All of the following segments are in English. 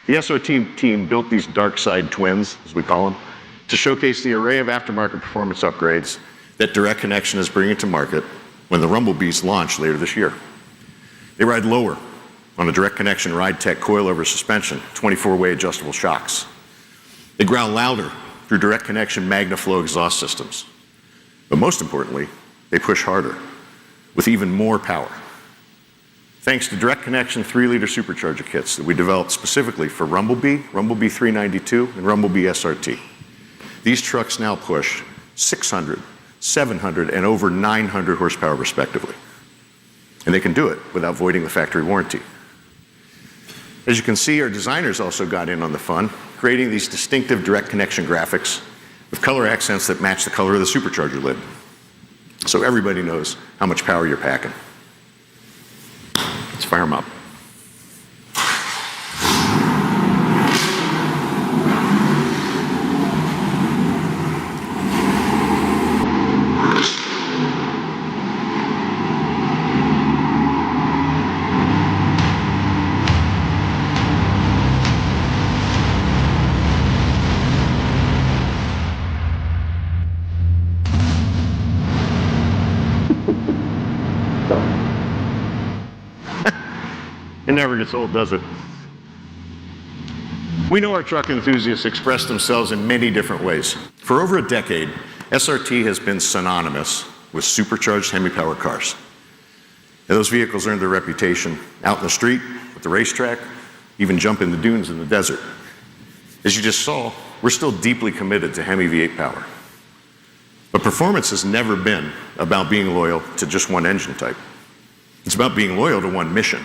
The SRT team built these dark side twins, as we call them, to showcase the array of aftermarket performance upgrades that Direct Connection is bringing to market when the Rumble Bees launch later this year. They ride lower on the Direct Connection Ride Tech coilover suspension, 24-way adjustable shocks. They growl louder through Direct Connection MagnaFlow exhaust systems. But most importantly, they push harder with even more power. Thanks to Direct Connection 3-liter supercharger kits that we developed specifically for Rumble Bee, Rumble Bee 392, and Rumble Bee SRT. These trucks now push 600, 700, and over 900 horsepower respectively. And they can do it without voiding the factory warranty. As you can see, our designers also got in on the fun, creating these distinctive Direct Connection graphics with color accents that match the color of the supercharger lid. So everybody knows how much power you're packing. Let's fire them up. It never gets old, does it? We know our truck enthusiasts express themselves in many different ways. For over a decade, SRT has been synonymous with supercharged HEMI-powered cars. And those vehicles earned their reputation out in the street, at the racetrack, even jump in the dunes in the desert. As you just saw, we're still deeply committed to HEMI V8 power. But performance has never been about being loyal to just one engine type. It's about being loyal to one mission.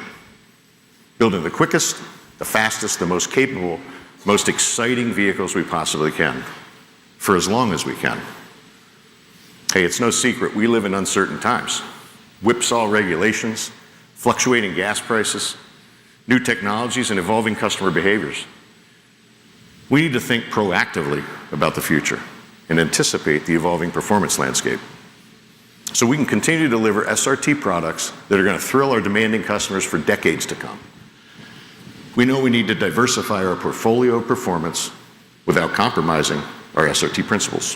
Building the quickest, the fastest, the most capable, most exciting vehicles we possibly can, for as long as we can. Hey, it's no secret, we live in uncertain times. Whipsaw regulations, fluctuating gas prices, new technologies, and evolving customer behaviors. We need to think proactively about the future and anticipate the evolving performance landscape, so we can continue to deliver SRT products that are going to thrill our demanding customers for decades to come. We know we need to diversify our portfolio of performance without compromising our SRT principles.